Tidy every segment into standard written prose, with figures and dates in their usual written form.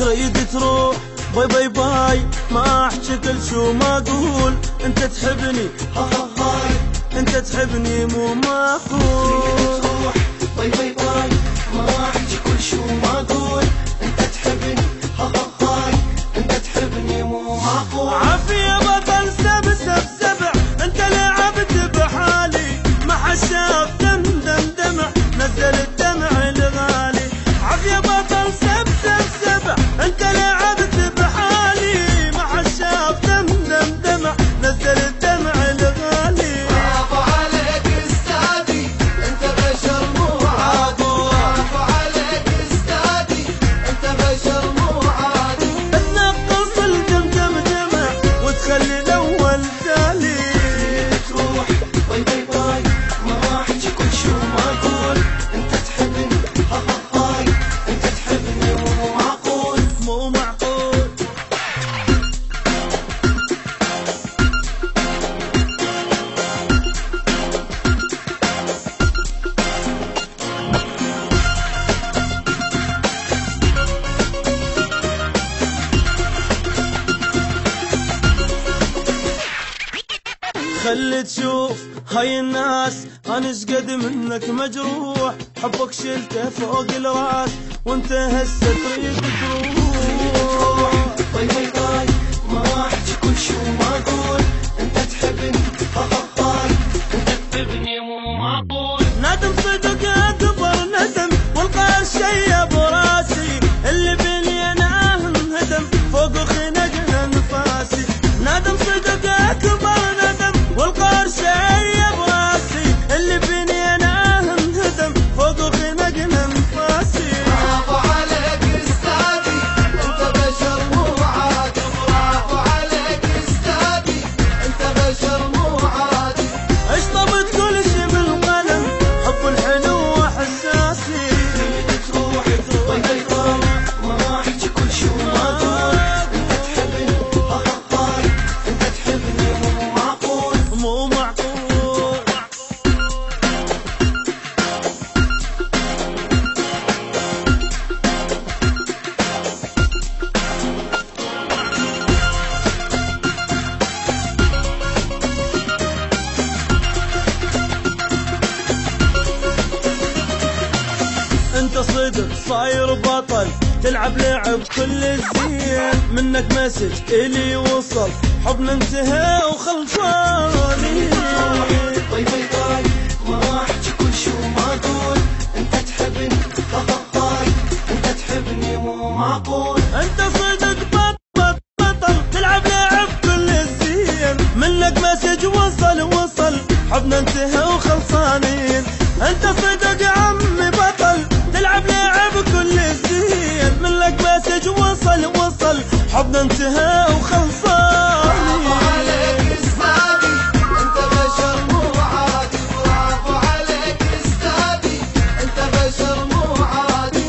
تريد تروح باي باي باي، ما احكي كل شو ما اقول. انت تحبني ها ها هاي، انت تحبني مو معقول. تروح باي باي باي، ما احكي كل شو ما اقول. انت تحبني ها ها هاي، انت تحبني مو معقول. عافية بطل سب سب سبع، انت لعبت بحالي ما حد شاف دم دم دمع، نزل الدمع الغالي. عافية بطل سب سب سبع، انت لعبت بحالي ما حد شاف دم دم دمع، نزل الدمع الغالي. برافو عليك استاذي، انت بشر مو عادي. برافو عليك استاذي، انت بشر مو عادي. تنقص الدم دم دمع وتخلي الاول تالي. تروح باي باي باي، ما احكي كل شو ما اقول. انت تحبني ها ها هاي، انت تحبني مو معقول. مو معقول. خلي تشوف هاي الناس انا شقد منك مجروح، حبك شلته فوق الراس وانت هسه تريد تروح. باي باي باي، ما احكي كل شو ما اقول. انت تحبني ها ها هاي، انت تحبني مو معقول. ندم صدق اكبر ندم، والقهر شيب راسي، اللي بيني انا انهدم فوق خنقنا انفاسي. ندم صدق اكبر ندم، والقهر شيب راسي، اللي بيني انا انهدم فوق خنقنا انفاسي. برافو عليك استاذي، انت بشر مو عادي. برافو عليك استاذي، انت بشر مو عادي. اشطبت كل شي بالقلم، حب الحلو واحساسي. تروح باي باي باي، ما احكي كل شو ما اقول. انت تحبني ها ها هاي، انت تحبني مو معقول. مو معقول. انت صدق صاير بطل، تلعب لعب كل الزين، منك مسج الي وصل، حبنا انتهى وخلصاني. باي باي باي، ما احكي كل شو ما اقول. انت تحبني ها ها هاي، انت تحبني مو معقول. انت صدق بطل بطل، تلعب لعب كل الزين، منك مسج وصل وصل، حبنا انتهى وخلصانين. انت صدق عمي بطل، تلعب لعب كل الزين، منك مسج وصل وصل، حبنا انتهى وخلصانين. برافو عليك استاذي، انت بشر مو عادي. برافو عليك استاذي، انت بشر مو عادي.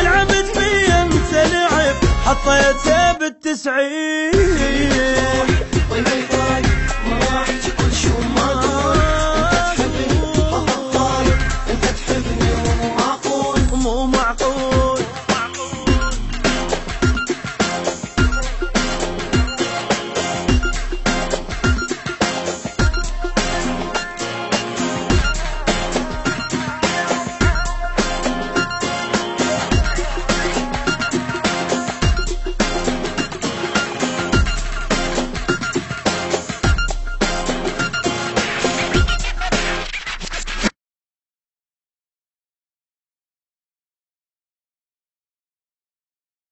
لعبت بي انت لعب، حطيته بالتسعين. باي باي باي،